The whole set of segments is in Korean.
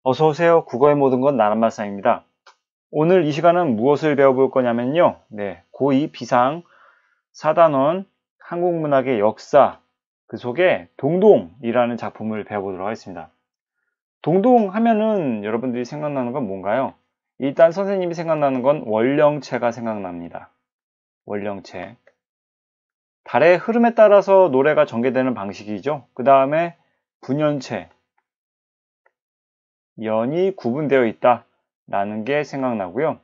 어서오세요. 국어의 모든 건 나란말씀입니다. 오늘 이 시간은 무엇을 배워볼 거냐면요. 고2 비상 4단원 한국문학의 역사 그 속에 동동이라는 작품을 배워보도록 하겠습니다. 동동 하면은 여러분들이 생각나는 건 뭔가요? 일단 선생님이 생각나는 건 월령체가 생각납니다. 월령체. 달의 흐름에 따라서 노래가 전개되는 방식이죠. 그 다음에 분연체. 연이 구분되어 있다 라는 게 생각나고요.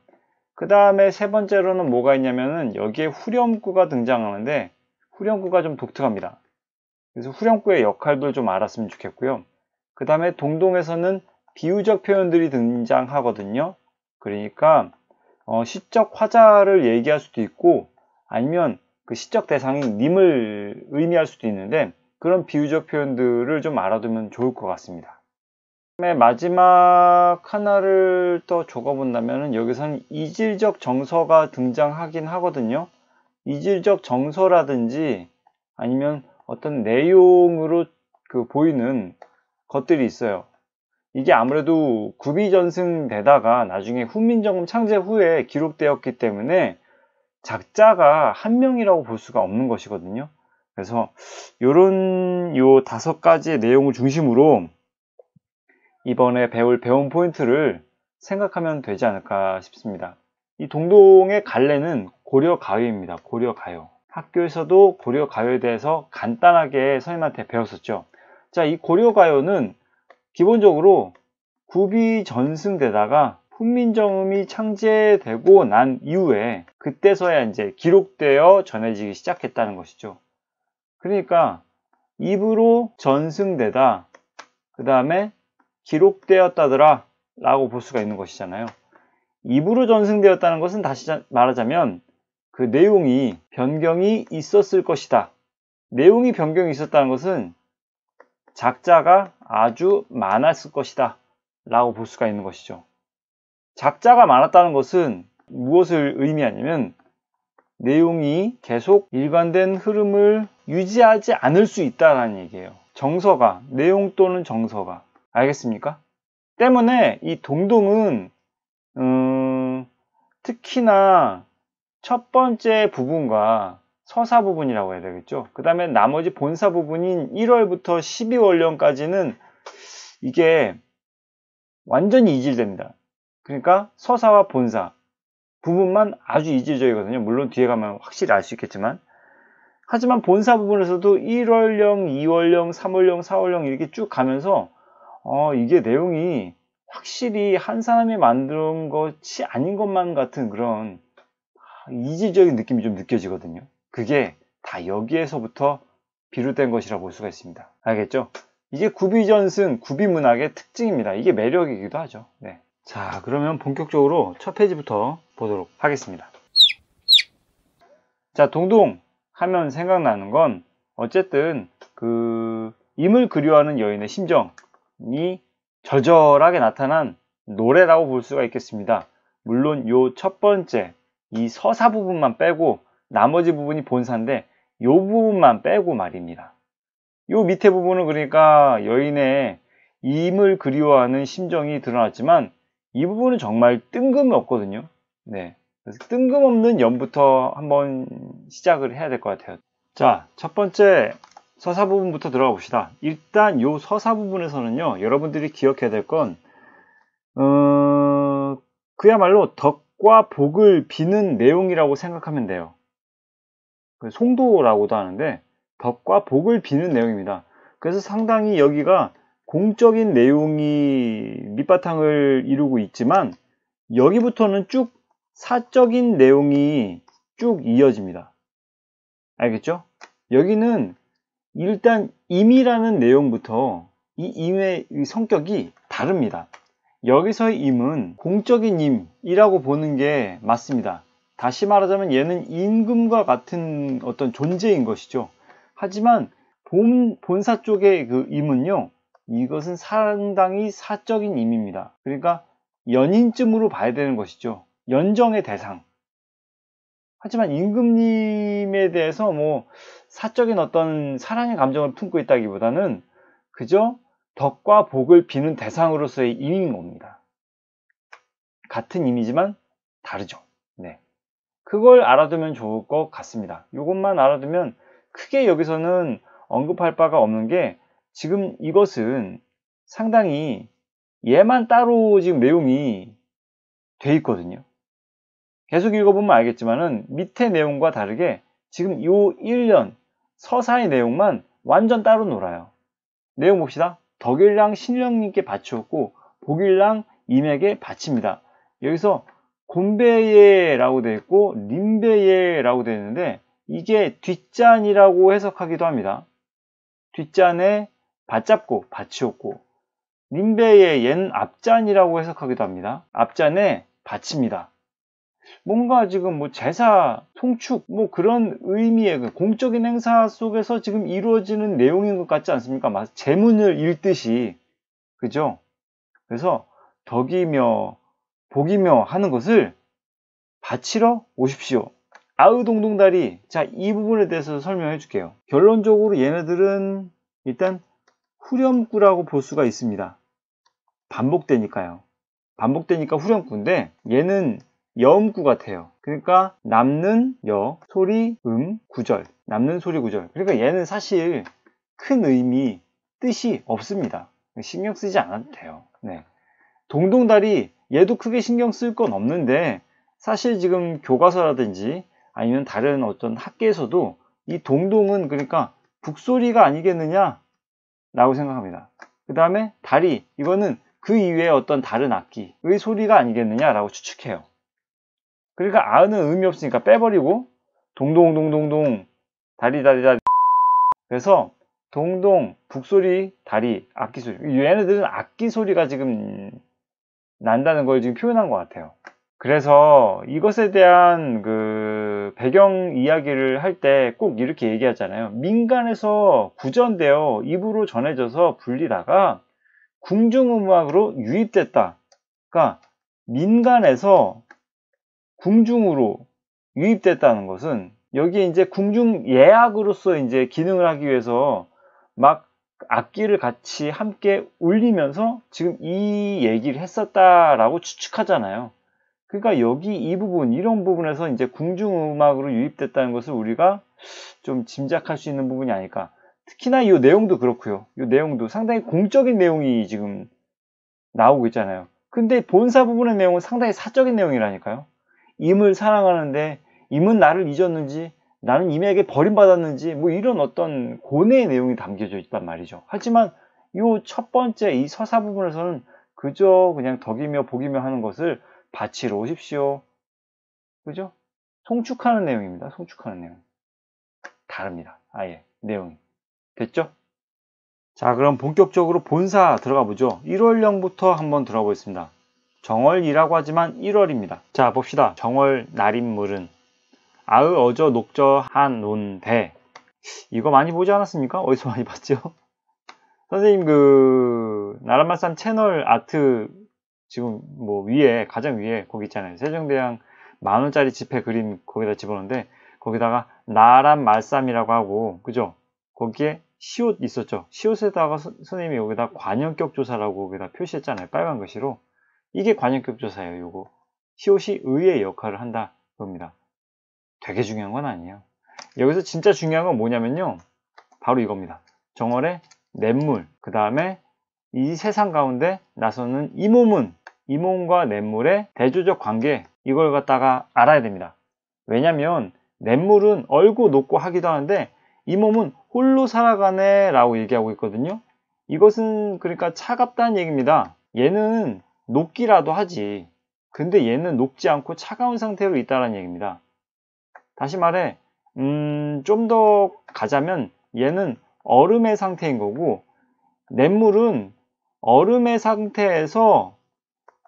그 다음에 세 번째로는 뭐가 있냐면은 여기에 후렴구가 등장하는데 후렴구가 좀 독특합니다. 그래서 후렴구의 역할도 좀 알았으면 좋겠고요. 그 다음에 동동에서는 비유적 표현들이 등장하거든요. 그러니까 시적 화자를 얘기할 수도 있고 아니면 그 시적 대상인 님을 의미할 수도 있는데 그런 비유적 표현들을 좀 알아두면 좋을 것 같습니다. 마지막 하나를 더 적어본다면 여기서는 이질적 정서가 등장하긴 하거든요. 이질적 정서라든지 아니면 어떤 내용으로 보이는 것들이 있어요. 이게 아무래도 구비전승되다가 나중에 훈민정음 창제 후에 기록되었기 때문에 작자가 한 명이라고 볼 수가 없는 것이거든요. 그래서 요런 요 5가지의 내용을 중심으로 이번에 배울 배움 포인트를 생각하면 되지 않을까 싶습니다. 이 동동의 갈래는 고려가요입니다. 고려가요. 학교에서도 고려가요에 대해서 간단하게 선생님한테 배웠었죠. 자, 이 고려가요는 기본적으로 구비전승되다가 훈민정음이 창제되고 난 이후에 그때서야 이제 기록되어 전해지기 시작했다는 것이죠. 그러니까 입으로 전승되다, 그 다음에 기록되었다더라 라고 볼 수가 있는 것이잖아요. 입으로 전승되었다는 것은 다시 말하자면 그 내용이 변경이 있었을 것이다. 내용이 변경이 있었다는 것은 작자가 아주 많았을 것이다 라고 볼 수가 있는 것이죠. 작자가 많았다는 것은 무엇을 의미하냐면 내용이 계속 일관된 흐름을 유지하지 않을 수 있다는 얘기예요. 정서가, 내용 또는 정서가. 알겠습니까? 때문에 이 동동은 특히나 첫 번째 부분과 서사 부분이라고 해야 되겠죠. 그 다음에 나머지 본사 부분인 1월부터 12월령까지는 이게 완전히 이질됩니다. 그러니까 서사와 본사 부분만 아주 이질적이거든요. 물론 뒤에 가면 확실히 알 수 있겠지만 하지만 본사 부분에서도 1월령, 2월령, 3월령, 4월령 이렇게 쭉 가면서 이게 내용이 확실히 한 사람이 만든 것이 아닌 것만 같은 그런 이질적인 느낌이 좀 느껴지거든요. 그게 다 여기에서부터 비롯된 것이라고 볼 수가 있습니다. 알겠죠? 이게 구비전승, 구비문학의 특징입니다. 이게 매력이기도 하죠. 네. 자, 그러면 본격적으로 첫 페이지부터 보도록 하겠습니다. 자, 동동 하면 생각나는 건 어쨌든 임을 그리워하는 여인의 심정이 절절하게 나타난 노래라고 볼 수가 있겠습니다. 물론 요 첫 번째 이 서사 부분만 빼고 나머지 부분이 본사인데 요 부분만 빼고 말입니다. 요 밑에 부분은 그러니까 여인의 임을 그리워하는 심정이 드러났지만 이 부분은 정말 뜬금이 없거든요. 네. 그래서 뜬금없는 연부터 한번 시작을 해야 될 것 같아요. 자, 첫 번째 서사 부분부터 들어가 봅시다. 일단 요 서사 부분에서는요, 여러분들이 기억해야 될 건 그야말로 덕과 복을 비는 내용이라고 생각하면 돼요. 송도라고도 하는데 덕과 복을 비는 내용입니다. 그래서 상당히 여기가 공적인 내용이 밑바탕을 이루고 있지만 여기부터는 쭉 사적인 내용이 쭉 이어집니다. 알겠죠? 여기는 일단 임이라는 내용부터 이 임의 성격이 다릅니다. 여기서의 임은 공적인 임이라고 보는 게 맞습니다. 다시 말하자면 얘는 임금과 같은 어떤 존재인 것이죠. 하지만 본사 쪽의 그 임은요, 이것은 상당히 사적인 임입니다. 그러니까 연인쯤으로 봐야 되는 것이죠. 연정의 대상. 하지만 임금님에 대해서 뭐 사적인 어떤 사랑의 감정을 품고 있다기보다는 그저 덕과 복을 비는 대상으로서의 의미인 겁니다. 같은 의미지만 다르죠. 네. 그걸 알아두면 좋을 것 같습니다. 이것만 알아두면 크게 여기서는 언급할 바가 없는 게, 지금 이것은 상당히 얘만 따로 지금 내용이 돼 있거든요. 계속 읽어보면 알겠지만은 밑에 내용과 다르게 지금 요 1년 서사의 내용만 완전 따로 놀아요. 내용 봅시다. 덕일랑 신령님께 바치었고 복일랑 임에게 바칩니다. 여기서 곤배예라고 되어 있고 림배예라고 되어 있는데, 이게 뒷잔이라고 해석하기도 합니다. 뒷잔에 받잡고 바치었고, 림배예 얘는 앞잔이라고 해석하기도 합니다. 앞잔에 바칩니다. 뭔가 지금 뭐 제사, 송축 뭐 그런 의미의 그 공적인 행사 속에서 지금 이루어지는 내용인 것 같지 않습니까? 막 제문을 읽듯이, 그죠? 그래서 덕이며 복이며 하는 것을 바치러 오십시오. 아으동동다리. 자, 이 부분에 대해서 설명해 줄게요. 결론적으로 얘네들은 일단 후렴구라고 볼 수가 있습니다. 반복되니까요. 반복되니까 후렴구인데 얘는 여음구 같아요. 그러니까 남는 여, 소리, 구절. 남는 소리, 구절. 그러니까 얘는 사실 큰 의미, 뜻이 없습니다. 신경 쓰지 않아도 돼요. 네. 동동다리, 얘도 크게 신경 쓸 건 없는데, 사실 지금 교과서라든지 아니면 다른 어떤 학계에서도 이 동동은 그러니까 북소리가 아니겠느냐 라고 생각합니다. 그 다음에 다리, 이거는 그 이외의 어떤 다른 악기의 소리가 아니겠느냐 라고 추측해요. 그러니까 아는 의미 없으니까 빼버리고 동동동동동 다리다리다리. 그래서 동동, 북소리, 다리, 악기소리. 얘네들은 악기소리가 지금 난다는 걸 지금 표현한 것 같아요. 그래서 이것에 대한 그 배경 이야기를 할 때 꼭 이렇게 얘기하잖아요. 민간에서 구전되어 입으로 전해져서 불리다가 궁중음악으로 유입됐다. 그러니까 민간에서 궁중으로 유입됐다는 것은 여기에 이제 궁중 예악으로서 이제 기능을 하기 위해서 막 악기를 같이 함께 울리면서 지금 이 얘기를 했었다라고 추측하잖아요. 그러니까 여기 이 부분, 이런 부분에서 이제 궁중음악으로 유입됐다는 것을 우리가 좀 짐작할 수 있는 부분이 아닐까. 특히나 이 내용도 그렇고요. 이 내용도 상당히 공적인 내용이 지금 나오고 있잖아요. 근데 본사 부분의 내용은 상당히 사적인 내용이라니까요. 임을 사랑하는데 임은 나를 잊었는지, 나는 임에게 버림받았는지, 뭐 이런 어떤 고뇌의 내용이 담겨져 있단 말이죠. 하지만 이 첫 번째 이 서사 부분에서는 그저 그냥 덕이며 복이며 하는 것을 바치러 오십시오. 그죠? 송축하는 내용입니다. 송축하는 내용. 다릅니다. 아예 내용이. 됐죠? 자, 그럼 본격적으로 본사 들어가 보죠. 1월령부터 한번 들어가 보겠습니다. 정월이라고 하지만 1월입니다. 자, 봅시다. 정월 날인물은 아으 어저 녹저 한 논대. 이거 많이 보지 않았습니까? 어디서 많이 봤죠? 선생님 그 나라말산 채널 아트 지금 뭐 위에 가장 위에 거기 있잖아요. 세종대왕 10,000원짜리 지폐 그림 거기다 집어넣는데 거기다가 나란 말쌈이라고 하고, 그죠? 거기에 시옷 있었죠. 시옷에다가 선생님이 여기다 관현격 조사라고 여기다 표시했잖아요. 빨간 글씨로. 이게 관현격 조사예요. 요거 시옷이 의의 역할을 한다 겁니다. 되게 중요한 건 아니에요. 여기서 진짜 중요한 건 뭐냐면요, 바로 이겁니다. 정월의 냇물, 그 다음에 이 세상 가운데 나서는 이 몸과 냇물의 대조적 관계, 이걸 갖다가 알아야 됩니다. 왜냐면 냇물은 얼고 녹고 하기도 하는데 이 몸은 홀로 살아가네 라고 얘기하고 있거든요. 이것은 그러니까 차갑다는 얘기입니다. 얘는 녹기라도 하지, 근데 얘는 녹지 않고 차가운 상태로 있다는 얘기입니다. 다시 말해 좀 더 가자면 얘는 얼음의 상태인 거고, 냇물은 얼음의 상태에서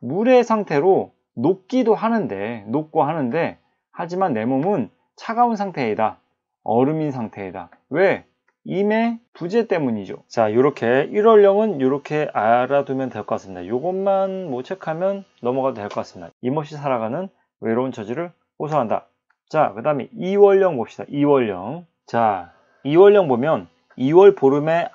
물의 상태로 녹고 하는데 하지만 내 몸은 차가운 상태이다. 얼음인 상태이다. 왜? 임의 부재 때문이죠. 자, 요렇게 1월령은 요렇게 알아두면 될 것 같습니다. 요것만 뭐 체크하면 넘어가도 될 것 같습니다. 임없이 살아가는 외로운 처지를 호소한다. 자, 그 다음에 2월령 봅시다. 2월령. 자, 2월령 보면 2월 보름에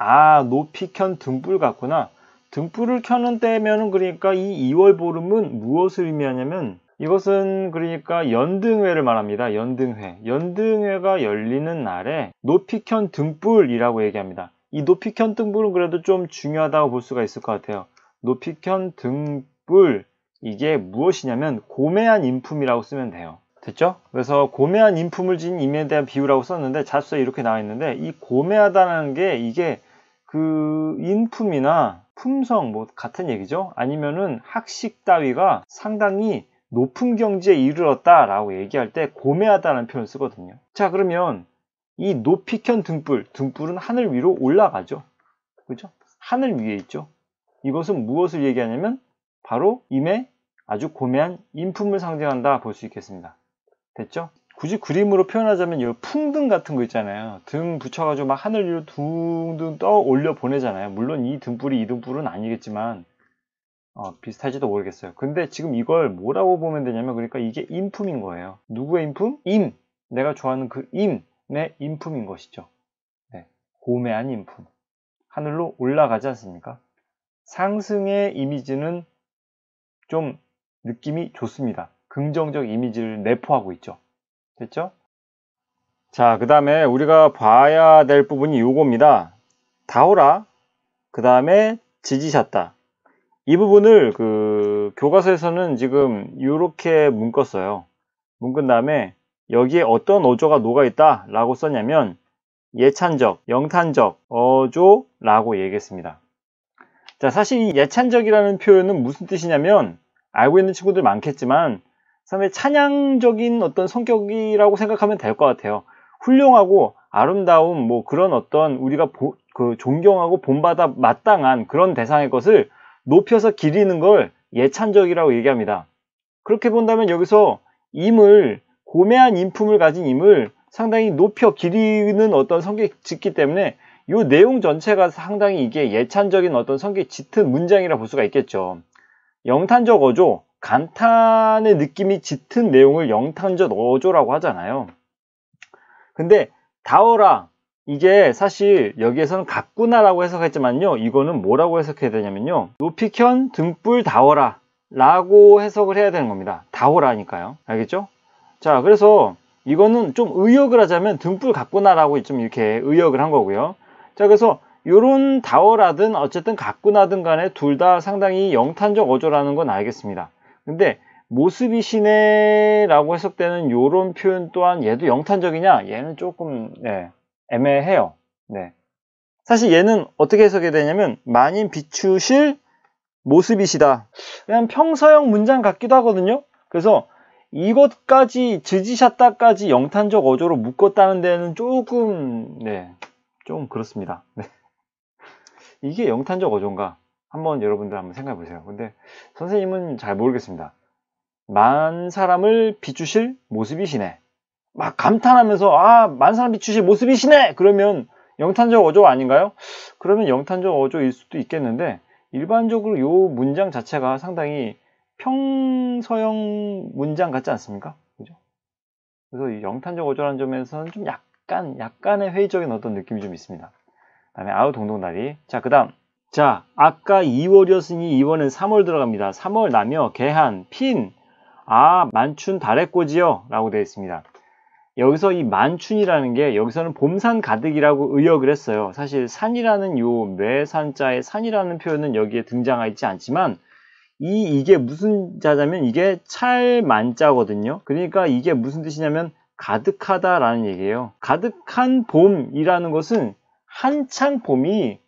높이 켠 등불 같구나. 등불을 켜는 때면은 그러니까 이 2월 보름은 무엇을 의미하냐면 이것은 그러니까 연등회를 말합니다. 연등회. 연등회가 열리는 날에 높이 켠 등불이라고 얘기합니다. 이 높이 켠 등불은 그래도 좀 중요하다고 볼 수가 있을 것 같아요. 높이 켠 등불, 이게 무엇이냐면 고매한 인품이라고 쓰면 돼요. 됐죠? 그래서 고매한 인품을 지닌 임에 대한 비유라고 썼는데 자수에 이렇게 나와 있는데 이 고매하다는 게 이게 그 인품이나 품성 뭐 같은 얘기죠? 아니면은 학식 따위가 상당히 높은 경지에 이르렀다라고 얘기할 때 고매하다는 표현을 쓰거든요. 자, 그러면 이 높이 켠 등불, 등불은 하늘 위로 올라가죠. 그죠? 하늘 위에 있죠. 이것은 무엇을 얘기하냐면 바로 임의 아주 고매한 인품을 상징한다 볼 수 있겠습니다. 됐죠? 굳이 그림으로 표현하자면 이 풍등 같은 거 있잖아요. 등 붙여가지고 막 하늘 위로 둥둥 떠 올려 보내잖아요. 물론 이 등불이 이 등불은 아니겠지만 비슷할지도 모르겠어요. 근데 지금 이걸 뭐라고 보면 되냐면 그러니까 이게 인품인 거예요. 누구의 인품? 임! 내가 좋아하는 그 임의 인품인 것이죠. 네. 고매한 인품. 하늘로 올라가지 않습니까? 상승의 이미지는 좀 느낌이 좋습니다. 긍정적 이미지를 내포하고 있죠. 됐죠? 자, 그 다음에 우리가 봐야 될 부분이 요겁니다. 다오라, 그 다음에 지지셨다. 이 부분을 그 교과서에서는 지금 이렇게 묶었어요. 묶은 다음에 여기에 어떤 어조가 녹아있다 라고 썼냐면 예찬적, 영탄적, 어조라고 얘기했습니다. 자, 사실 이 예찬적이라는 표현은 무슨 뜻이냐면 알고 있는 친구들 많겠지만 상당히 찬양적인 어떤 성격이라고 생각하면 될 것 같아요. 훌륭하고 아름다운 뭐 그런 어떤 우리가 존경하고 본받아 마땅한 그런 대상의 것을 높여서 기리는 걸 예찬적이라고 얘기합니다. 그렇게 본다면 여기서 임을 고매한 인품을 가진 임을 상당히 높여 기리는 어떤 성격이 짙기 때문에 이 내용 전체가 상당히 이게 예찬적인 어떤 성격이 짙은 문장이라 볼 수가 있겠죠. 영탄적 어조, 감탄의 느낌이 짙은 내용을 영탄적 어조라고 하잖아요. 근데 다어라, 이게 사실 여기에서는 같구나라고 해석했지만요, 이거는 뭐라고 해석해야 되냐면요, 높이 켠 등불 다어라 라고 해석을 해야 되는 겁니다. 다어라니까요. 알겠죠? 자, 그래서 이거는 좀 의역을 하자면 등불 같구나라고 좀 이렇게 의역을 한 거고요. 자, 그래서 요런 다어라든 어쨌든 같구나든 간에 둘 다 상당히 영탄적 어조라는 건 알겠습니다. 근데 모습이시네 라고 해석되는 요런 표현 또한 얘도 영탄적이냐? 얘는 조금 애매해요. 네. 사실 얘는 어떻게 해석해야 되냐면 만인 비추실 모습이시다. 그냥 평서형 문장 같기도 하거든요. 그래서 이것까지 지지셨다까지 영탄적 어조로 묶었다는 데는 조금 좀 그렇습니다. 네. 이게 영탄적 어조인가? 한번 여러분들 한번 생각해 보세요. 근데 선생님은 잘 모르겠습니다. 만 사람을 비추실 모습이시네. 막 감탄하면서 만 사람 비추실 모습이시네. 그러면 영탄적 어조 아닌가요? 그러면 영탄적 어조일 수도 있겠는데 일반적으로 요 문장 자체가 상당히 평서형 문장 같지 않습니까? 그죠? 그래서 이 영탄적 어조라는 점에서는 좀 약간의 회의적인 어떤 느낌이 좀 있습니다. 다음에 아우 동동다리. 자, 그 다음. 자, 아까 2월이었으니 2월은 3월 들어갑니다. 3월 나며 개한, 핀, 만춘 달의꽃이요 라고 되어 있습니다. 여기서 이 만춘이라는 게 여기서는 봄산 가득이라고 의역을 했어요. 사실 산이라는 요 매산자의 산이라는 표현은 여기에 등장하지 않지만 이게 무슨 자냐면 이게 찰만자거든요. 그러니까 이게 무슨 뜻이냐면 가득하다라는 얘기예요. 가득한 봄이라는 것은 한창 봄이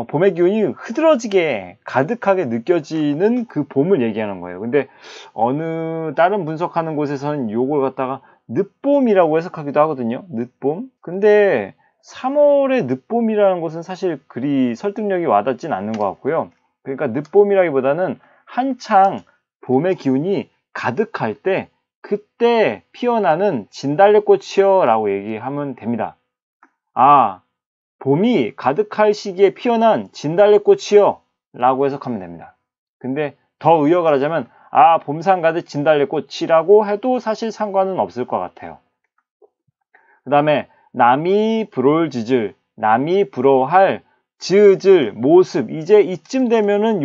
봄의 기운이 흐드러지게 가득하게 느껴지는 그 봄을 얘기하는 거예요. 근데 어느 다른 분석하는 곳에서는 요걸 갖다가 늦봄이라고 해석하기도 하거든요. 늦봄. 근데 3월의 늦봄이라는 것은 사실 그리 설득력이 와닿진 않는 것 같고요. 그러니까 늦봄이라기보다는 한창 봄의 기운이 가득할 때 그때 피어나는 진달래꽃이요 라고 얘기하면 됩니다. 봄이 가득할 시기에 피어난 진달래꽃이요 라고 해석하면 됩니다. 근데 더 의역을 하자면 봄산 가득 진달래꽃이라고 해도 사실 상관은 없을 것 같아요. 그 다음에 남이 불올지질, 남이 부러워할 즈을 모습. 이제 이쯤 되면은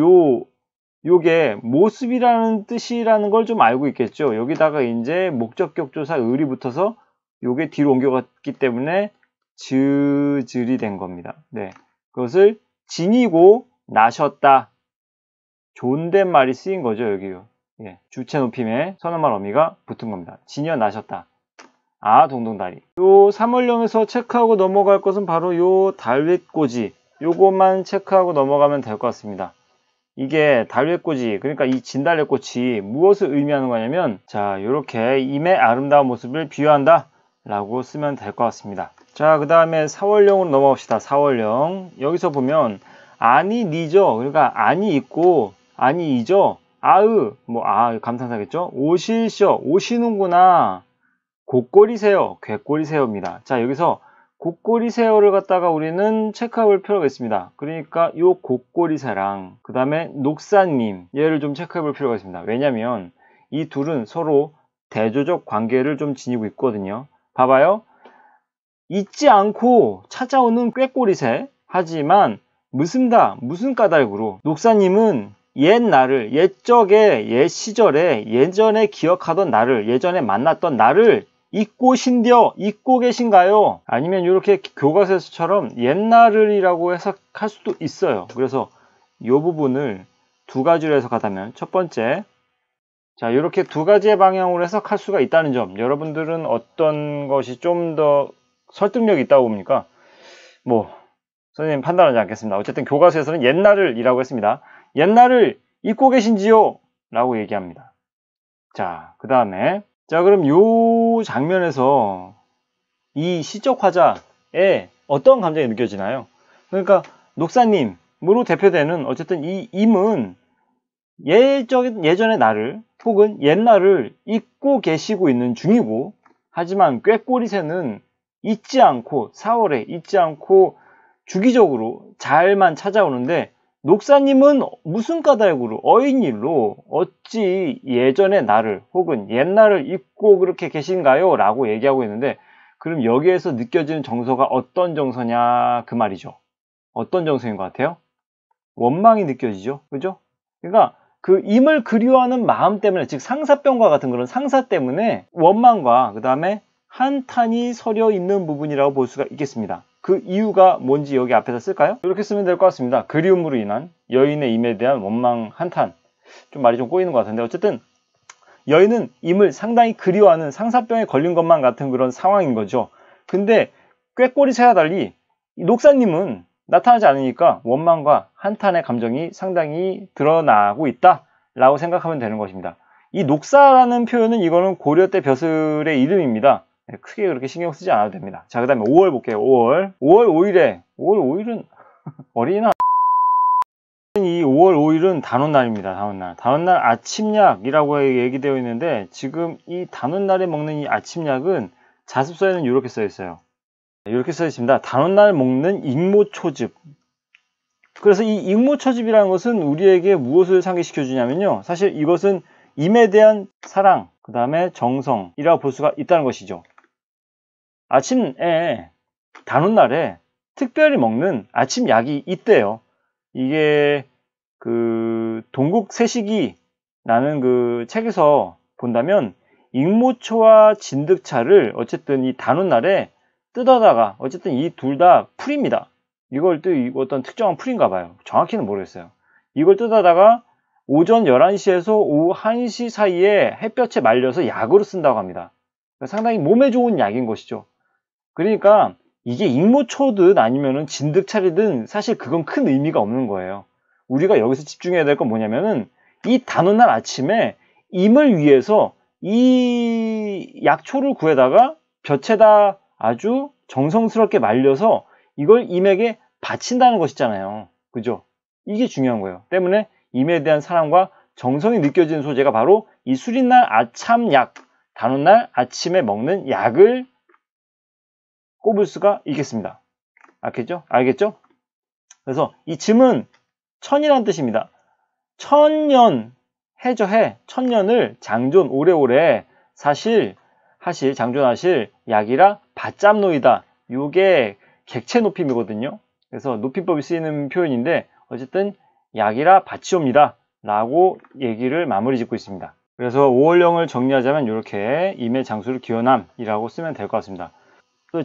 요게 모습이라는 뜻이라는 걸 좀 알고 있겠죠. 여기다가 이제 목적격 조사 을이 붙어서 요게 뒤로 옮겨갔기 때문에 즈을이 된 겁니다. 네. 그것을 지니고 나셨다. 존댓말이 쓰인 거죠, 여기요. 예. 주체 높임에 선언말 어미가 붙은 겁니다. 지니어 나셨다. 아, 동동다리. 요 3월령에서 체크하고 넘어갈 것은 바로 요 달윗꽂이. 요것만 체크하고 넘어가면 될 것 같습니다. 이게 달윗꽂이, 그러니까 이 진달래꽃이 무엇을 의미하는 거냐면, 자, 요렇게 임의 아름다운 모습을 비유한다 라고 쓰면 될 것 같습니다. 자, 그 다음에 4월령으로 넘어갑시다. 4월령. 여기서 보면 아니 니죠. 그러니까 아니 있고 아니 이죠. 감탄사겠죠. 오실셔, 오시는구나. 곡골이세요, 궤골이세요입니다. 자, 여기서 곡골이세요를 갖다가 우리는 체크해 볼 필요가 있습니다. 그러니까 요 곡골이세랑 그 다음에 녹사님, 얘를 좀 체크해 볼 필요가 있습니다. 왜냐면 이 둘은 서로 대조적 관계를 좀 지니고 있거든요. 봐봐요. 잊지 않고 찾아오는 꾀꼬리새. 하지만 무슨 까닭으로 녹사님은 옛날을, 옛적에, 옛 시절에, 예전에 기억하던 나를, 예전에 만났던 나를 잊고 계신가요? 아니면 이렇게 교과서에서처럼 옛날을이라고 해석할 수도 있어요. 그래서 이 부분을 두 가지로 해석하자면, 첫 번째, 자, 이렇게 두 가지의 방향으로 해석할 수가 있다는 점, 여러분들은 어떤 것이 좀 더 설득력이 있다고 봅니까? 선생님 판단하지 않겠습니다. 어쨌든 교과서에서는 옛날을 이라고 했습니다. 옛날을 잊고 계신지요? 라고 얘기합니다. 자, 그 다음에, 자, 그럼 요 장면에서 이 시적 화자에 어떤 감정이 느껴지나요? 그러니까, 녹사님으로 대표되는 어쨌든 이 임은 예전의 나를 혹은 옛날을 잊고 계시고 있는 중이고, 하지만 꾀꼬리새는 잊지 않고 4월에 잊지 않고 주기적으로 잘만 찾아오는데, 녹사님은 무슨 까닭으로 어인일로 어찌 예전의 나를 혹은 옛날을 잊고 그렇게 계신가요? 라고 얘기하고 있는데, 그럼 여기에서 느껴지는 정서가 어떤 정서냐 그 말이죠. 어떤 정서인 것 같아요? 원망이 느껴지죠. 그죠? 그러니까 그 임을 그리워하는 마음 때문에, 즉 상사병과 같은 그런 상사 때문에 원망과 그 다음에 한탄이 서려 있는 부분이라고 볼 수가 있겠습니다. 그 이유가 뭔지 여기 앞에서 쓸까요? 이렇게 쓰면 될 것 같습니다. 그리움으로 인한 여인의 임에 대한 원망, 한탄. 좀 말이 좀 꼬이는 것 같은데, 어쨌든 여인은 임을 상당히 그리워하는 상사병에 걸린 것만 같은 그런 상황인 거죠. 근데 꾀꼬리새와 달리 녹사님은 나타나지 않으니까 원망과 한탄의 감정이 상당히 드러나고 있다라고 생각하면 되는 것입니다. 이 녹사라는 표현은 이거는 고려 때 벼슬의 이름입니다. 크게 그렇게 신경 쓰지 않아도 됩니다. 자, 그 다음에 5월 볼게요. 5월 5일은 어린이날. 이 5월 5일은 단오날입니다. 단오날 아침약이라고 얘기되어 있는데, 지금 이 단오날에 먹는 이 아침약은 자습서에는 이렇게 써 있어요. 이렇게 써 있습니다. 단오날 먹는 익모초즙. 그래서 이 익모초즙이라는 것은 우리에게 무엇을 상기시켜 주냐면요, 사실 이것은 임에 대한 사랑, 그 다음에 정성이라고 볼 수가 있다는 것이죠. 아침에 단오날에 특별히 먹는 아침약이 있대요. 이게 그 동국세식이라는 그 책에서 본다면 익모초와 진득차를 어쨌든 이 단오날에 뜯어다가, 어쨌든 이 둘 다 풀입니다. 이걸 또 어떤 특정한 풀인가 봐요. 정확히는 모르겠어요. 이걸 뜯어다가 오전 11시에서 오후 1시 사이에 햇볕에 말려서 약으로 쓴다고 합니다. 상당히 몸에 좋은 약인 것이죠. 그러니까 이게 익모초든 아니면은 진득차리든 사실 그건 큰 의미가 없는 거예요. 우리가 여기서 집중해야 될 건 뭐냐면은 이 단오날 아침에 임을 위해서 이 약초를 구해다가 볕에다 아주 정성스럽게 말려서 이걸 임에게 바친다는 것이잖아요. 그죠? 이게 중요한 거예요. 때문에 임에 대한 사랑과 정성이 느껴지는 소재가 바로 이 수린날 아참약, 단오날 아침에 먹는 약을 꼽을 수가 있겠습니다. 알겠죠? 그래서 이 즘은 천이라는 뜻입니다. 천년, 해죠, 해. 천년을 장존, 오래오래 장존하실 약이라 받잡노이다. 요게 객체 높임이거든요. 그래서 높임법이 쓰이는 표현인데 어쨌든 약이라 밭이옵니다 라고 얘기를 마무리 짓고 있습니다. 그래서 5월령을 정리하자면 이렇게 임의 장수를 기원함이라고 쓰면 될 것 같습니다.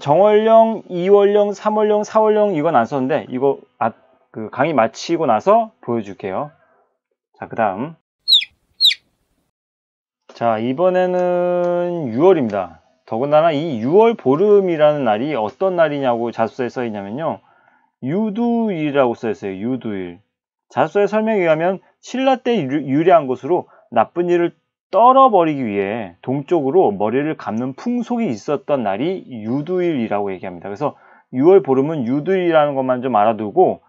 정월령, 2월령, 3월령, 4월령 이건 안 썼는데 이거 그 강의 마치고 나서 보여줄게요. 자, 그 다음. 자, 이번에는 6월입니다. 더군다나 이 6월 보름이라는 날이 어떤 날이냐고 자습서에 써 있냐면요. 유두일이라고 써 있어요. 유두일. 자습서의 설명에 의하면 신라 때 유래한 것으로 나쁜 일을 떨어버리기 위해 동쪽으로 머리를 감는 풍속이 있었던 날이 유두일이라고 얘기합니다. 그래서 6월 보름은 유두일이라는 것만 좀 알아두고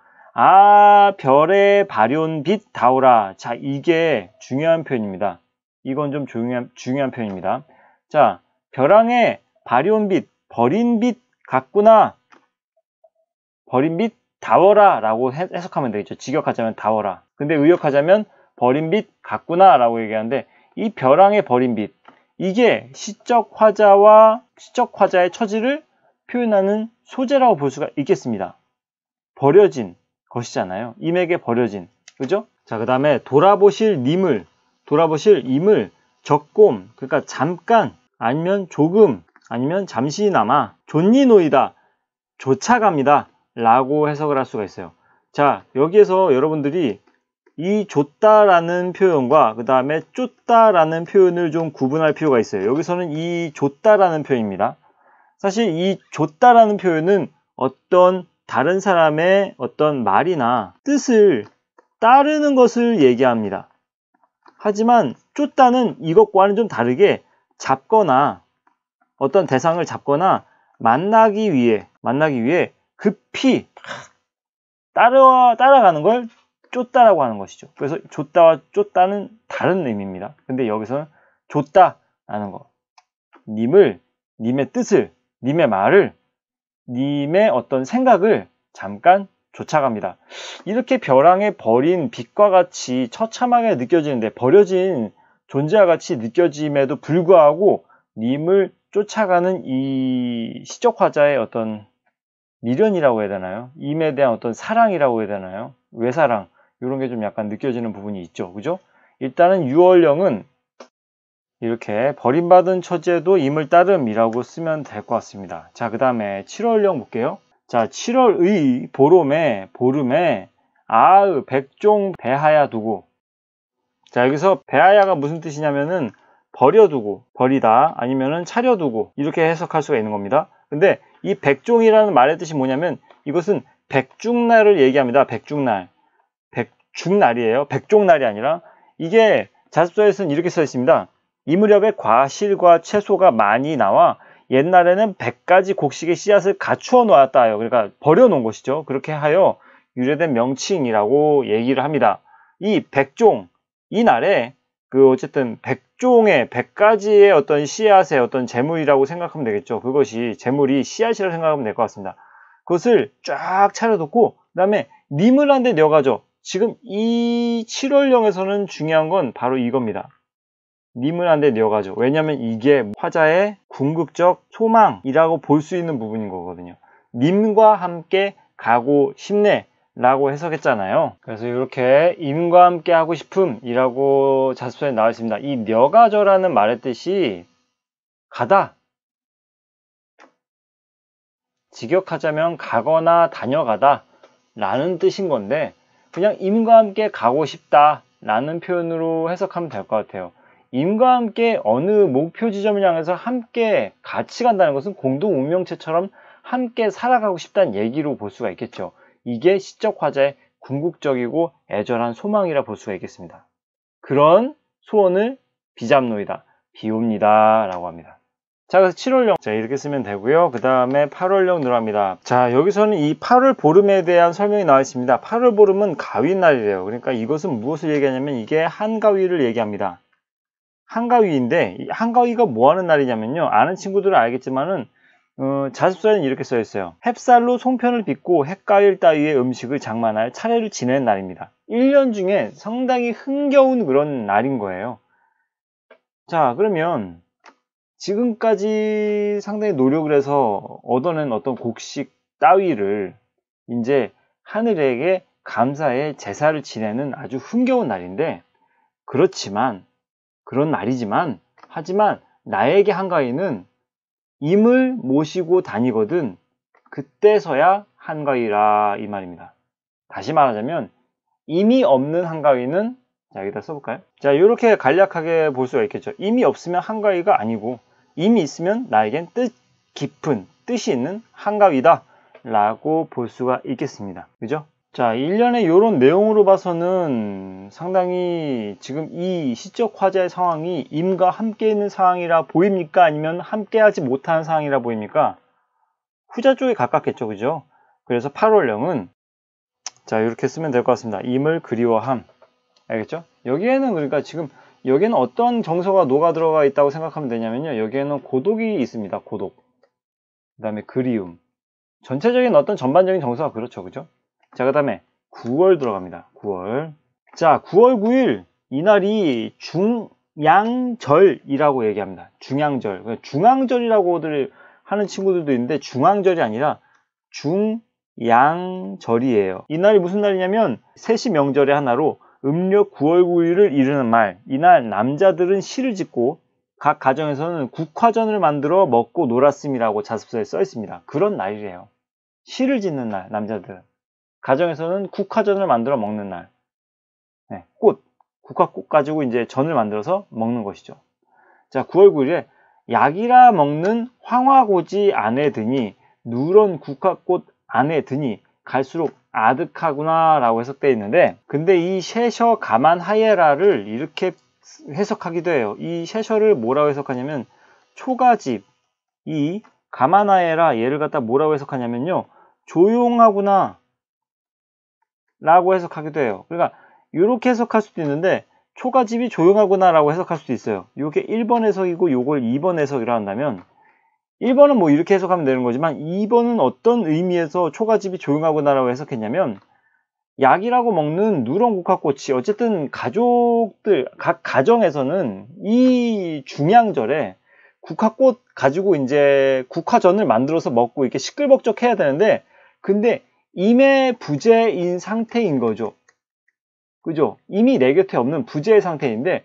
별의 발연빛 다오라. 자, 이게 중요한 표현입니다. 이건 좀 중요한 표현입니다. 자, 벼랑의 발연빛, 버린 빛 같구나. 버린 빛 다워라 라고 해석하면 되겠죠. 직역하자면 다워라. 근데 의역하자면 버린 빛 같구나 라고 얘기하는데 이 벼랑의 버린 빛, 이게 시적 화자의 처지를 표현하는 소재라고 볼 수가 있겠습니다. 버려진 것이잖아요. 임에게 버려진. 그죠? 자, 그 다음에 돌아보실 님을, 적곰, 그러니까 잠깐, 아니면 조금, 아니면 잠시나마, 존니노이다, 쫓아갑니다 라고 해석을 할 수가 있어요. 자, 여기에서 여러분들이 이 줬다라는 표현과 그 다음에 쫓다라는 표현을 좀 구분할 필요가 있어요. 여기서는 이 줬다라는 표현입니다. 사실 이 줬다라는 표현은 어떤 다른 사람의 어떤 말이나 뜻을 따르는 것을 얘기합니다. 하지만 쫓다는 이것과는 좀 다르게 잡거나 어떤 대상을 잡거나 만나기 위해 급히 따라가는 걸 쫓다라고 하는 것이죠. 그래서 줬다와 쫓다는 다른 의미입니다. 근데 여기서는 줬다라는 거, 님의 뜻을, 님의 말을, 님의 어떤 생각을 잠깐 쫓아갑니다. 이렇게 벼랑에 버린 빛과 같이 처참하게 느껴지는데, 버려진 존재와 같이 느껴짐에도 불구하고 님을 쫓아가는 이 시적 화자의 어떤 미련이라고 해야 되나요? 임에 대한 어떤 사랑이라고 해야 되나요? 외사랑, 이런 게 좀 약간 느껴지는 부분이 있죠. 그죠? 일단은 6월령은 이렇게 버림받은 처제도 임을 따름이라고 쓰면 될 것 같습니다. 자, 그 다음에 7월령 볼게요. 자, 7월의 보름에 백종 배하야 두고. 자, 여기서 배하야가 무슨 뜻이냐면은 버려두고, 버리다, 아니면은 차려두고, 이렇게 해석할 수가 있는 겁니다. 근데 이 백종이라는 말의 뜻이 뭐냐면 이것은 백중날을 얘기합니다. 백중날이에요. 백종날이 아니라. 이게 자습서에서는 이렇게 써 있습니다. 이 무렵에 과실과 채소가 많이 나와 옛날에는 100가지 곡식의 씨앗을 갖추어 놓았다 하여, 그러니까 버려놓은 것이죠. 그렇게 하여 유래된 명칭이라고 얘기를 합니다. 이 백종, 이 날에 어쨌든 백종의 100가지의 어떤 씨앗의 어떤 재물이라고 생각하면 되겠죠. 그것이 재물이 씨앗이라고 생각하면 될 것 같습니다. 그것을 쫙 차려놓고 그 다음에 님을 한 대 내어가죠. 지금 이 7월령에서는 중요한 건 바로 이겁니다. 님을 한 대 내어가죠. 왜냐하면 이게 화자의 궁극적 소망이라고 볼 수 있는 부분인 거거든요. 님과 함께 가고 싶네 라고 해석했잖아요. 그래서 이렇게 임과 함께 하고 싶음이라고 자습서에 나와 있습니다. 이 녀가저라는 말의 뜻이 가다, 직역하자면 가거나 다녀가다 라는 뜻인 건데, 그냥 임과 함께 가고 싶다 라는 표현으로 해석하면 될 것 같아요. 임과 함께 어느 목표 지점을 향해서 함께 같이 간다는 것은 공동 운명체처럼 함께 살아가고 싶다는 얘기로 볼 수가 있겠죠. 이게 시적 화자의 궁극적이고 애절한 소망이라 볼 수가 있겠습니다. 그런 소원을 비잡노이다, 비옵니다 라고 합니다. 자, 그래서 7월령, 자, 이렇게 쓰면 되고요. 그 다음에 8월령 들어갑니다. 자, 여기서는 이 8월 보름에 대한 설명이 나와 있습니다. 8월 보름은 가위날이래요. 그러니까 이것은 무엇을 얘기하냐면 이게 한가위를 얘기합니다. 한가위인데, 이 한가위가 뭐 하는 날이냐면요, 아는 친구들은 알겠지만은 자습서에는 이렇게 써 있어요. 햅쌀로 송편을 빚고 햇가일 따위의 음식을 장만할 차례를 지내는 날입니다. 1년 중에 상당히 흥겨운 그런 날인 거예요. 자, 그러면 지금까지 상당히 노력을 해서 얻어낸 어떤 곡식, 따위를 이제 하늘에게 감사의 제사를 지내는 아주 흥겨운 날인데, 그렇지만 그런 날이지만 하지만 나에게 한가위는 임을 모시고 다니거든 그때서야 한가위라 이 말입니다. 다시 말하자면 임이 없는 한가위는, 자 여기다 써볼까요? 자 이렇게 간략하게 볼 수가 있겠죠. 임이 없으면 한가위가 아니고 임이 있으면 나에겐 깊은 뜻이 있는 한가위다 라고 볼 수가 있겠습니다. 그죠? 자, 일련의 이런 내용으로 봐서는 상당히 지금 이 시적 화자의 상황이 임과 함께 있는 상황이라 보입니까? 아니면 함께하지 못하는 상황이라 보입니까? 후자 쪽에 가깝겠죠. 그죠? 그래서 8월령은 자 이렇게 쓰면 될 것 같습니다. 임을 그리워함. 알겠죠? 여기에는 그러니까 지금 여기에는 어떤 정서가 녹아 들어가 있다고 생각하면 되냐면요. 여기에는 고독이 있습니다. 고독. 그 다음에 그리움. 전체적인 어떤 전반적인 정서가 그렇죠. 그죠? 자, 그 다음에 9월 들어갑니다. 9월. 자, 9월 9일 이날이 중양절이라고 얘기합니다. 중양절. 중앙절이라고들 하는 친구들도 있는데 중앙절이 아니라 중양절이에요. 이날이 무슨 날이냐면 세시 명절의 하나로 음력 9월 9일을 이르는 말. 이날 남자들은 시를 짓고 각 가정에서는 국화전을 만들어 먹고 놀았음이라고 자습서에 써 있습니다. 그런 날이래요. 시를 짓는 날, 남자들. 가정에서는 국화전을 만들어 먹는 날. 네, 꽃, 국화꽃 가지고 이제 전을 만들어서 먹는 것이죠. 자, 9월 9일에 약이라 먹는 황화고지 안에 드니 누런 국화꽃 안에 드니 갈수록 아득하구나 라고 해석되어 있는데, 근데 이 셰셔 가만하예라를 이렇게 해석하기도 해요. 이 셰셔를 뭐라고 해석하냐면 초가집, 이 가만하예라 얘를 갖다 뭐라고 해석하냐면요 조용하구나 라고 해석하기도 해요. 그러니까 이렇게 해석할 수도 있는데 초가집이 조용하구나 라고 해석할 수도 있어요. 이게 1번 해석이고 요걸 2번 해석이라 한다면 1번은 뭐 이렇게 해석하면 되는 거지만 2번은 어떤 의미에서 초가집이 조용하구나 라고 해석했냐면 약이라고 먹는 누런 국화꽃이 어쨌든 가족들 각 가정에서는 이 중양절에 국화꽃 가지고 이제 국화전을 만들어서 먹고 이렇게 시끌벅적해야 되는데, 근데 임의 부재인 상태인 거죠. 그죠? 이미 내 곁에 없는 부재의 상태인데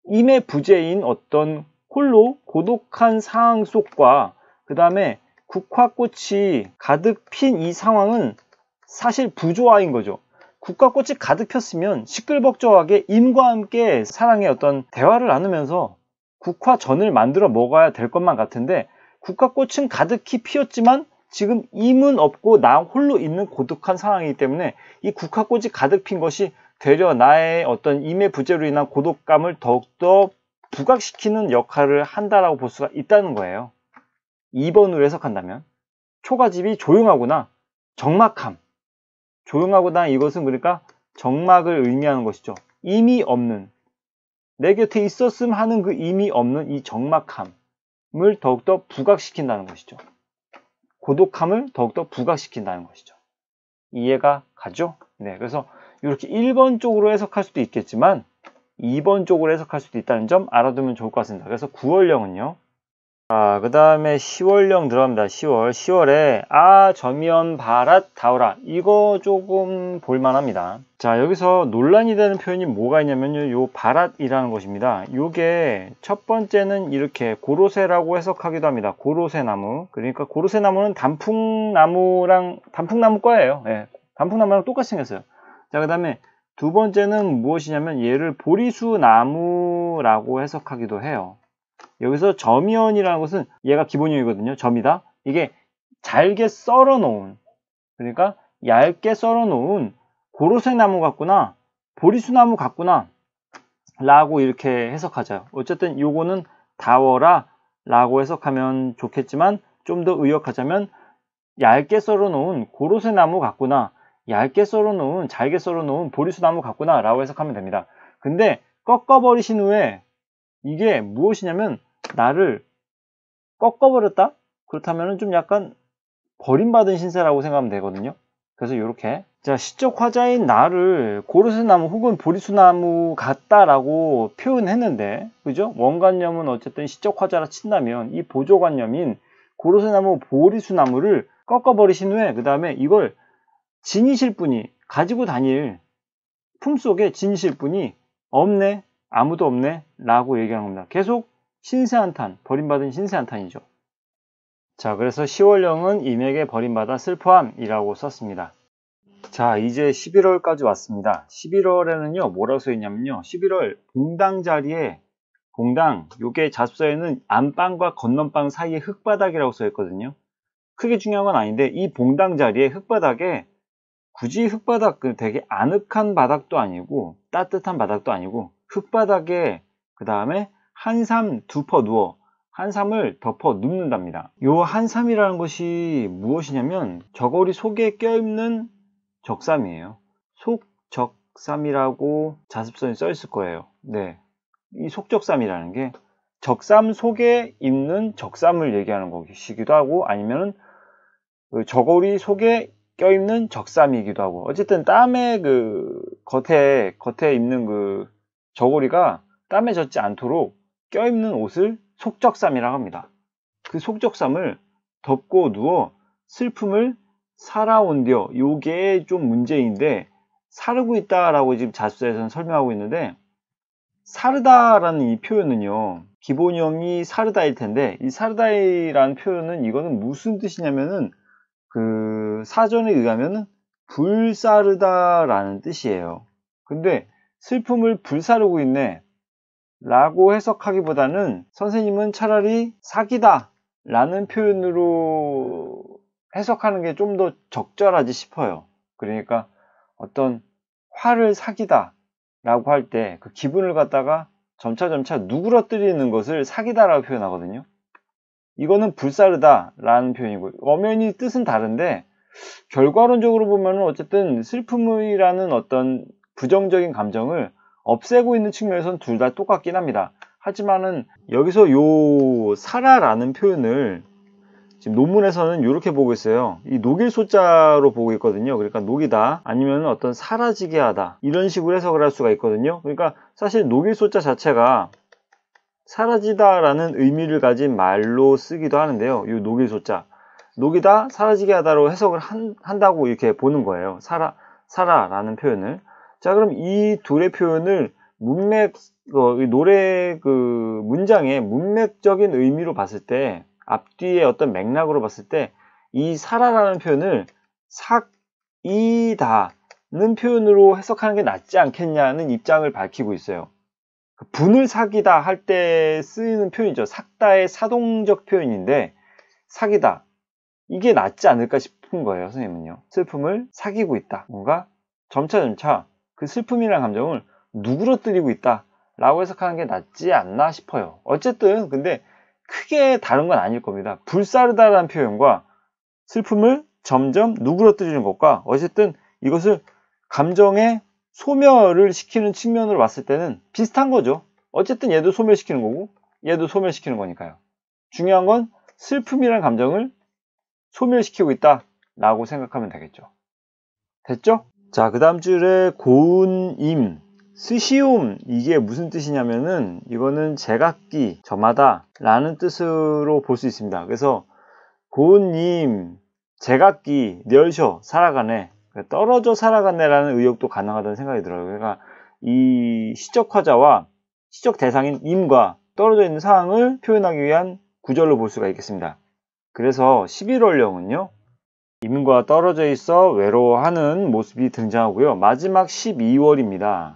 임의 부재인 어떤 홀로 고독한 상황 속과 그 다음에 국화꽃이 가득 핀 이 상황은 사실 부조화인 거죠. 국화꽃이 가득 폈으면 시끌벅적하게 임과 함께 사랑의 어떤 대화를 나누면서 국화전을 만들어 먹어야 될 것만 같은데 국화꽃은 가득히 피었지만 지금 임은 없고 나 홀로 있는 고독한 상황이기 때문에 이 국화꽃이 가득 핀 것이 되려 나의 어떤 임의 부재로 인한 고독감을 더욱더 부각시키는 역할을 한다라고 볼 수가 있다는 거예요. 2번으로 해석한다면 초가집이 조용하구나, 적막함. 조용하구나 이것은 그러니까 적막을 의미하는 것이죠. 임이 없는, 내 곁에 있었음 하는 그 임이 없는 이 적막함을 더욱더 부각시킨다는 것이죠. 고독함을 더욱더 부각시킨다는 것이죠. 이해가 가죠? 네, 그래서 이렇게 1번 쪽으로 해석할 수도 있겠지만 2번 쪽으로 해석할 수도 있다는 점 알아두면 좋을 것 같습니다. 그래서 9월령은요. 그 다음에 10월령 들어갑니다. 10월에 저면 바랏 다오라, 이거 조금 볼만합니다. 자, 여기서 논란이 되는 표현이 뭐가 있냐면요, 요 바랏이라는 것입니다. 요게 첫 번째는 이렇게 고로쇠라고 해석하기도 합니다. 고로쇠나무. 그러니까 고로쇠나무는 단풍나무과예요. 네, 단풍나무랑 똑같이 생겼어요. 자, 그 다음에 두 번째는 무엇이냐면 얘를 보리수나무라고 해석하기도 해요. 여기서 점이언이라는 것은 얘가 기본형이거든요. 점이다. 이게 잘게 썰어 놓은, 그러니까 얇게 썰어 놓은 고로쇠나무 같구나, 보리수나무 같구나 라고 이렇게 해석하죠. 어쨌든 요거는 다워라 라고 해석하면 좋겠지만 좀 더 의역하자면 얇게 썰어 놓은 고로쇠나무 같구나, 얇게 썰어 놓은, 잘게 썰어 놓은 보리수나무 같구나 라고 해석하면 됩니다. 근데 꺾어버리신 후에 이게 무엇이냐면 나를 꺾어버렸다? 그렇다면 좀 약간 버림받은 신세라고 생각하면 되거든요. 그래서 이렇게, 자, 시적 화자인 나를 고로쇠나무 혹은 보리수나무 같다라고 표현했는데, 그죠? 원관념은 어쨌든 시적 화자라 친다면 이 보조관념인 고로쇠나무, 보리수나무를 꺾어버리신 후에 그 다음에 이걸 지니실 분이, 가지고 다닐 품속에 지니실 분이 없네, 아무도 없네 라고 얘기하는 겁니다. 계속 신세한탄, 버림받은 신세한탄이죠. 자, 그래서 시월령은 임에게 버림받아 슬퍼함이라고 썼습니다. 자, 이제 11월까지 왔습니다. 11월에는요 뭐라고 써있냐면요, 11월 봉당 자리에, 봉당, 요게 자습서에는 안방과 건넌방 사이에 흙바닥이라고 써있거든요. 크게 중요한 건 아닌데 이 봉당 자리에 흙바닥에 굳이 흙바닥, 되게 아늑한 바닥도 아니고 따뜻한 바닥도 아니고 흙바닥에 그 다음에 한삼 두퍼 누워, 한삼을 덮어 눕는답니다. 요 한삼이라는 것이 무엇이냐면 저고리 속에 껴있는 적삼이에요. 속적삼이라고 자습서에 써 있을 거예요. 네, 이 속적삼이라는 게 적삼 속에 있는 적삼을 얘기하는 것이기도 하고 아니면 그 저고리 속에 껴있는 적삼이기도 하고, 어쨌든 땀에 겉에 있는 저고리가 땀에 젖지 않도록 껴있는 옷을 속적삼이라고 합니다. 그 속적삼을 덮고 누워 슬픔을 살아온디어, 요게 좀 문제인데, 사르고 있다라고 지금 자습서에서는 설명하고 있는데, 사르다라는 이 표현은요, 기본형이 사르다일 텐데, 이 사르다이라는 표현은 이거는 무슨 뜻이냐면은 사전에 의하면 불사르다라는 뜻이에요. 근데 슬픔을 불사르고 있네 라고 해석하기보다는 선생님은 차라리 사기다 라는 표현으로 해석하는 게 좀 더 적절하지 싶어요. 그러니까 어떤 화를 사기다 라고 할 때 그 기분을 갖다가 점차 누그러뜨리는 것을 사기다 라고 표현하거든요. 이거는 불사르다 라는 표현이고, 엄연히 뜻은 다른데 결과론적으로 보면 어쨌든 슬픔이라는 어떤 부정적인 감정을 없애고 있는 측면에서는 둘 다 똑같긴 합니다. 하지만은 여기서 요 사라라는 표현을 지금 논문에서는 이렇게 보고 있어요. 이 녹일 소자로 보고 있거든요. 그러니까 녹이다 아니면 어떤 사라지게 하다 이런 식으로 해석을 할 수가 있거든요. 그러니까 사실 녹일 소자 자체가 사라지다 라는 의미를 가진 말로 쓰기도 하는데요. 이 녹일 소자, 녹이다, 사라지게 하다로 해석을 한다고 이렇게 보는 거예요. 사라라는 표현을. 자, 그럼 이 둘의 표현을 노래 문장의 문맥적인 의미로 봤을 때, 앞뒤의 어떤 맥락으로 봤을 때, 이 사라라는 표현을 삭이다는 표현으로 해석하는 게 낫지 않겠냐는 입장을 밝히고 있어요. 분을 사기다 할 때 쓰이는 표현이죠. 삭다의 사동적 표현인데, 사기다, 이게 낫지 않을까 싶은 거예요. 선생님은요, 슬픔을 사기고 있다, 뭔가 점차 그 슬픔이라는 감정을 누그러뜨리고 있다 라고 해석하는 게 낫지 않나 싶어요. 어쨌든 근데 크게 다른 건 아닐 겁니다. 불사르다라는 표현과 슬픔을 점점 누그러뜨리는 것과 어쨌든 이것을 감정의 소멸을 시키는 측면으로 봤을 때는 비슷한 거죠. 어쨌든 얘도 소멸시키는 거고 얘도 소멸시키는 거니까요. 중요한 건 슬픔이라는 감정을 소멸시키고 있다 라고 생각하면 되겠죠. 됐죠? 자, 그 다음 줄에 고운임, 스시움, 이게 무슨 뜻이냐면은 이거는 제각기, 저마다 라는 뜻으로 볼 수 있습니다. 그래서 고운임, 제각기, 멸셔, 살아가네, 떨어져 살아가네 라는 의역도 가능하다는 생각이 들어요. 그러니까 이 시적화자와 시적 대상인 임과 떨어져 있는 상황을 표현하기 위한 구절로 볼 수가 있겠습니다. 그래서 11월령은요, 임과 떨어져 있어 외로워하는 모습이 등장하고요. 마지막 12월입니다.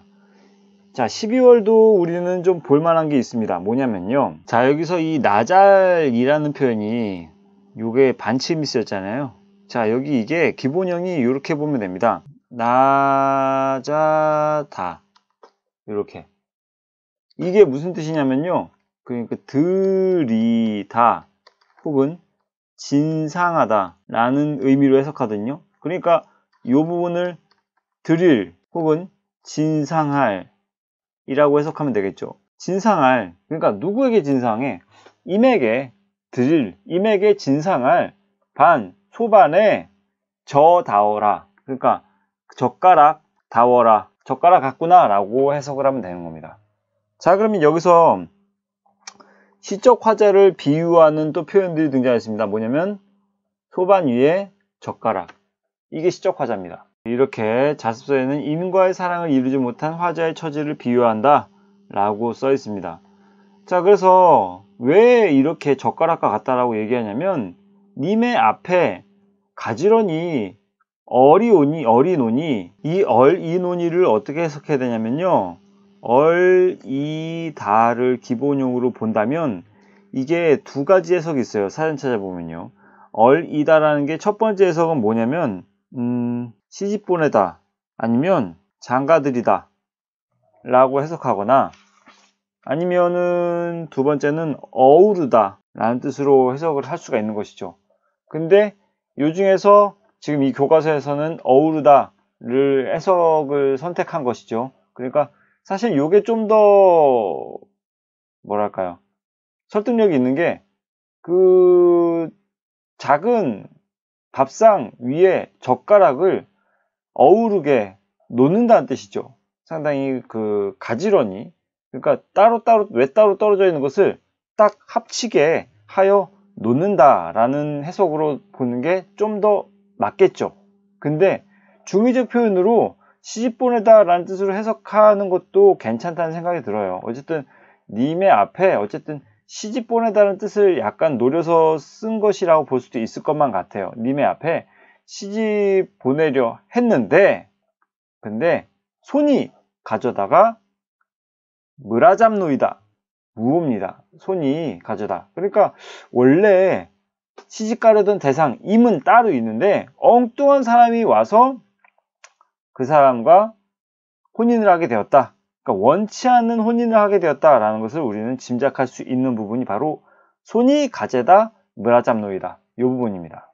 자, 12월도 우리는 좀 볼만한 게 있습니다. 뭐냐면요, 자, 여기서 이 나잘이라는 표현이 요게 반침이 쓰였잖아요. 자, 여기 이게 기본형이 이렇게 보면 됩니다. 나자다, 이렇게. 이게 무슨 뜻이냐면요, 그러니까 들이다 혹은 진상하다 라는 의미로 해석하거든요. 그러니까 이 부분을 드릴 혹은 진상할 이라고 해석하면 되겠죠. 진상할, 그러니까 누구에게 진상해? 임에게 드릴, 임에게 진상할 반, 소반에 저다워라, 그러니까 젓가락 다워라, 젓가락 같구나 라고 해석을 하면 되는 겁니다. 자, 그러면 여기서 시적 화자를 비유하는 또 표현들이 등장했습니다. 뭐냐면 소반 위에 젓가락. 이게 시적 화자입니다. 이렇게 자습서에는 임과의 사랑을 이루지 못한 화자의 처지를 비유한다 라고 써 있습니다. 자, 그래서 왜 이렇게 젓가락과 같다라고 얘기하냐면 님의 앞에 가지런히 어리노니 이 이노니를 어떻게 해석해야 되냐면요, 이다를 기본용으로 본다면 이게 두 가지 해석이 있어요. 사전 찾아보면요, 이다라는 게 첫 번째 해석은 뭐냐면 시집 보내다 아니면 장가들이다 라고 해석하거나, 아니면은 두 번째는 어우르다 라는 뜻으로 해석을 할 수가 있는 것이죠. 근데 요 중에서 지금 이 교과서에서는 어우르다를 해석을 선택한 것이죠. 그러니까 사실 요게 좀 더 뭐랄까요, 설득력이 있는 게, 그 작은 밥상 위에 젓가락을 어우르게 놓는다는 뜻이죠. 상당히 그 가지런히, 그러니까 따로 떨어져 있는 것을 딱 합치게 하여 놓는다라는 해석으로 보는 게 좀 더 맞겠죠. 근데 중의적 표현으로 시집 보내다 라는 뜻으로 해석하는 것도 괜찮다는 생각이 들어요. 어쨌든 님의 앞에 어쨌든 시집 보내다는 뜻을 약간 노려서 쓴 것이라고 볼 수도 있을 것만 같아요. 님의 앞에 시집 보내려 했는데, 근데 손이 가져다가 무라잡노이다, 무옵니다. 손이 가져다. 그러니까 원래 시집 가려던 대상 임은 따로 있는데 엉뚱한 사람이 와서 그 사람과 혼인을 하게 되었다. 그러니까 원치 않는 혼인을 하게 되었다라는 것을 우리는 짐작할 수 있는 부분이 바로 손이 가재다 무라잡노이다, 이 부분입니다.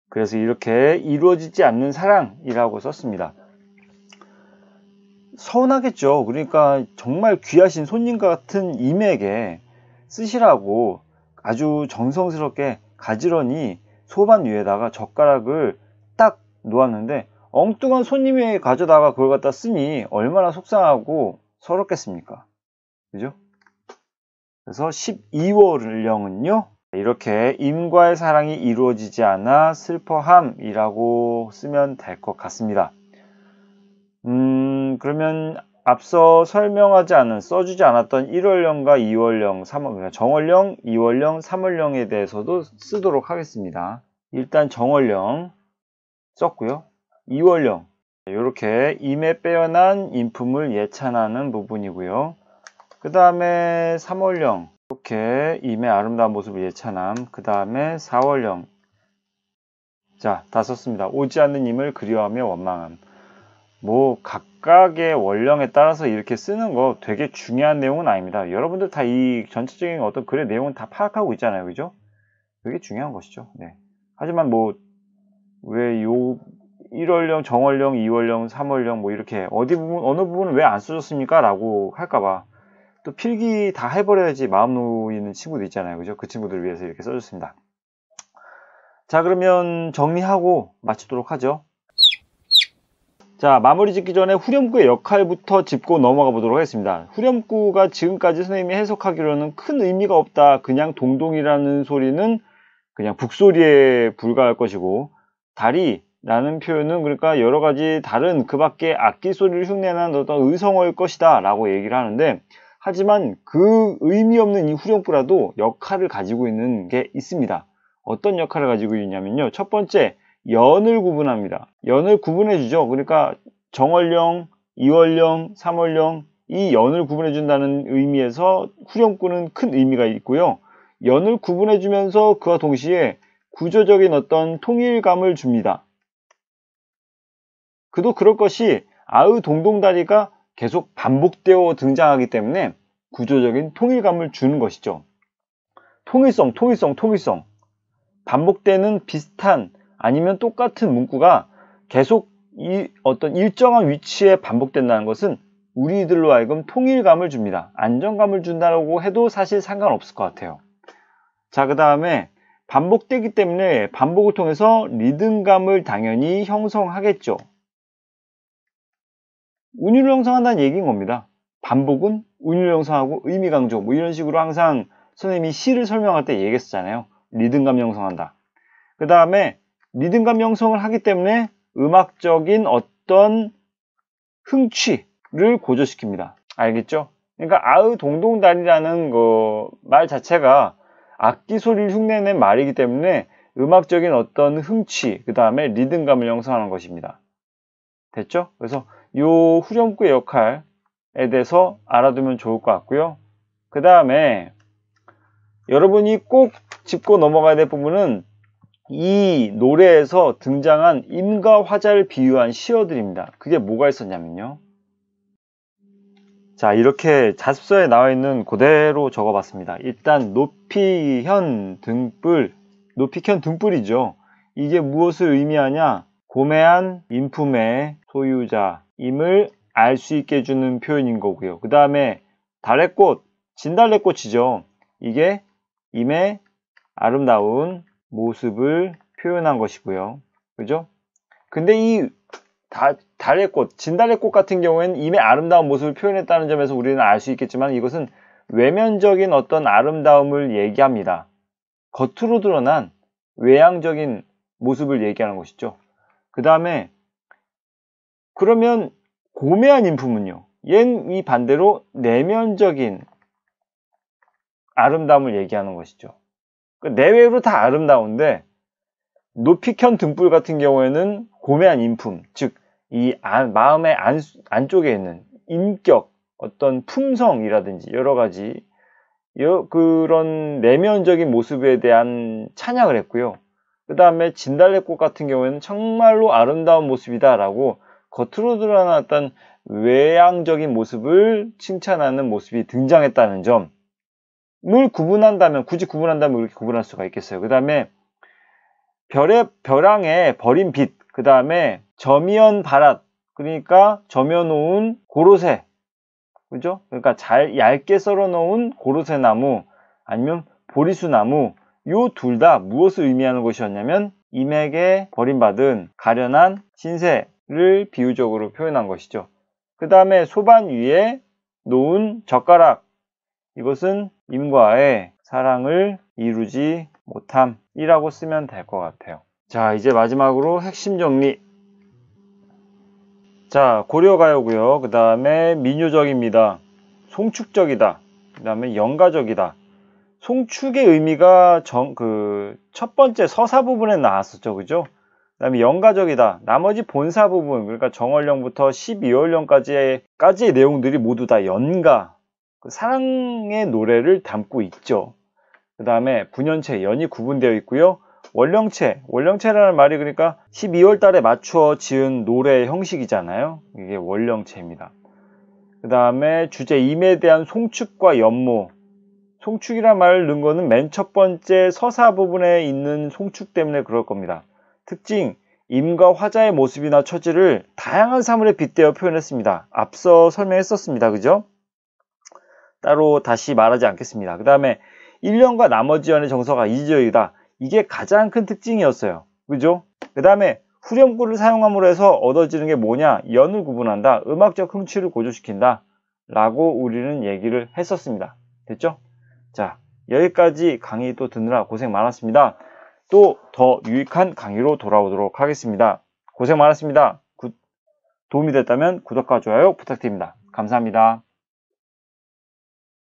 그래서 이렇게 이루어지지 않는 사랑이라고 썼습니다. 서운하겠죠. 그러니까 정말 귀하신 손님과 같은 임에게 쓰시라고 아주 정성스럽게 가지런히 소반 위에다가 젓가락을 딱 놓았는데 엉뚱한 손님이 가져다가 그걸 갖다 쓰니 얼마나 속상하고 서럽겠습니까? 그죠? 그래서 12월령은요, 이렇게 임과의 사랑이 이루어지지 않아 슬퍼함이라고 쓰면 될 것 같습니다. 그러면 앞서 설명하지 않은, 써주지 않았던 1월령,과 2월령, 3월, 그러니까 정월령, 2월령, 3월령에 대해서도 쓰도록 하겠습니다. 일단 정월령 썼고요. 2월령, 이렇게 임에 빼어난 인품을 예찬하는 부분이고요. 그 다음에 3월령, 이렇게 임의 아름다운 모습을 예찬함. 그 다음에 4월령, 자, 다 썼습니다. 오지 않는 임을 그리워하며 원망함. 뭐 각각의 원령에 따라서 이렇게 쓰는 거 되게 중요한 내용은 아닙니다. 여러분들 다 이 전체적인 어떤 글의 내용은 다 파악하고 있잖아요. 그죠? 그게 중요한 것이죠. 네. 하지만 뭐 왜 요 1월령, 정월령, 2월령, 3월령 뭐 이렇게 어느 부분은 왜 안 써줬습니까? 라고 할까봐 또 필기 다 해버려야지 마음 놓이는 친구들 있잖아요. 그죠? 그 친구들을 위해서 이렇게 써줬습니다. 자, 그러면 정리하고 마치도록 하죠. 자, 마무리 짓기 전에 후렴구의 역할부터 짚고 넘어가 보도록 하겠습니다. 후렴구가 지금까지 선생님이 해석하기로는 큰 의미가 없다, 그냥 동동이라는 소리는 그냥 북소리에 불과할 것이고, 다리라는 표현은 그러니까 여러 가지 다른 그 밖에 악기 소리를 흉내내는 어떤 의성어일 것이다 라고 얘기를 하는데, 하지만 그 의미 없는 이 후렴구라도 역할을 가지고 있는 게 있습니다. 어떤 역할을 가지고 있냐면요, 첫 번째, 연을 구분합니다. 연을 구분해 주죠. 그러니까 정월령, 2월령, 3월령, 이 연을 구분해 준다는 의미에서 후렴구는 큰 의미가 있고요. 연을 구분해 주면서 그와 동시에 구조적인 어떤 통일감을 줍니다. 그도 그럴 것이 아의 동동다리가 계속 반복되어 등장하기 때문에 구조적인 통일감을 주는 것이죠. 통일성. 반복되는 비슷한 아니면 똑같은 문구가 계속 이 어떤 일정한 위치에 반복된다는 것은 우리들로 하여금 통일감을 줍니다. 안정감을 준다고 해도 사실 상관없을 것 같아요. 자, 그 다음에 반복되기 때문에 반복을 통해서 리듬감을 당연히 형성하겠죠. 운율을 형성한다는 얘기인 겁니다. 반복은 운율 형성하고 의미 강조 뭐 이런 식으로 항상 선생님이 시를 설명할 때 얘기했었잖아요. 리듬감 형성한다. 그 다음에 리듬감 형성을 하기 때문에 음악적인 어떤 흥취를 고조시킵니다. 알겠죠? 그러니까 아의동동달이라는 말 자체가 악기 소리를 흉내낸 말이기 때문에 음악적인 어떤 흥취, 그 다음에 리듬감을 형성하는 것입니다. 됐죠? 그래서 요 후렴구의 역할에 대해서 알아두면 좋을 것 같고요. 그 다음에 여러분이 꼭 짚고 넘어가야 될 부분은 이 노래에서 등장한 임과 화자를 비유한 시어들입니다. 그게 뭐가 있었냐면요. 자, 이렇게 자습서에 나와 있는 그대로 적어봤습니다. 일단 높이현 등불이죠. 이게 무엇을 의미하냐? 고매한 인품의 소유자임을 알 수 있게 해주는 표현인 거고요. 그 다음에 달래꽃, 진달래꽃이죠. 이게 임의 아름다운 모습을 표현한 것이고요. 그죠? 근데 이 달래꽃, 진달래꽃 같은 경우에는 임의 아름다운 모습을 표현했다는 점에서 우리는 알 수 있겠지만 이것은 외면적인 어떤 아름다움을 얘기합니다. 겉으로 드러난 외향적인 모습을 얘기하는 것이죠. 그 다음에 그러면 고매한 인품은요? 얘는 이 반대로 내면적인 아름다움을 얘기하는 것이죠. 내외로 다 아름다운데 높이 켠 등불 같은 경우에는 고매한 인품, 즉 이 마음의 안쪽에 있는 인격, 어떤 품성이라든지 여러 가지 그런 내면적인 모습에 대한 찬양을 했고요. 그 다음에 진달래꽃 같은 경우에는 정말로 아름다운 모습이다라고 겉으로 드러났던 외향적인 모습을 칭찬하는 모습이 등장했다는 점을 굳이 구분한다면 이렇게 구분할 수가 있겠어요. 그 다음에 벼랑에 버린 빛, 그 다음에 점이연 바랏, 그러니까 점여놓은 고로쇠, 그죠? 그러니까 잘 얇게 썰어 놓은 고로쇠 나무 아니면 보리수 나무, 요 둘 다 무엇을 의미하는 것이었냐면 임에게 버림받은 가련한 신세를 비유적으로 표현한 것이죠. 그 다음에 소반 위에 놓은 젓가락, 이것은 임과의 사랑을 이루지 못함이라고 쓰면 될 것 같아요. 자, 이제 마지막으로 핵심 정리. 자, 고려가요고요. 그 다음에 민요적입니다. 송축적이다. 그 다음에 연가적이다. 송축의 의미가 첫 번째 서사 부분에 나왔었죠. 그죠? 그 다음에 연가적이다. 나머지 본사 부분, 그러니까 정월령부터 12월령까지의 내용들이 모두 다 연가, 사랑의 노래를 담고 있죠. 그 다음에 분연체, 연이 구분되어 있고요. 월령체라는 말이 그러니까 12월 달에 맞추어 지은 노래 형식이잖아요. 이게 월령체입니다. 그 다음에 주제 임에 대한 송축과 연모. 송축이란 말을 넣은 거는 맨 첫 번째 서사 부분에 있는 송축 때문에 그럴 겁니다. 특징, 임과 화자의 모습이나 처지를 다양한 사물에 빗대어 표현했습니다. 앞서 설명했었습니다. 그죠? 따로 다시 말하지 않겠습니다. 그 다음에 1년과 나머지 연의 정서가 이지적이다. 이게 가장 큰 특징이었어요. 그죠? 그 다음에 후렴구를 사용함으로 해서 얻어지는 게 뭐냐? 연을 구분한다. 음악적 흥취를 고조시킨다. 라고 우리는 얘기를 했었습니다. 됐죠? 자, 여기까지 강의 또 듣느라 고생 많았습니다. 또 더 유익한 강의로 돌아오도록 하겠습니다. 고생 많았습니다. 도움이 됐다면 구독과 좋아요 부탁드립니다. 감사합니다.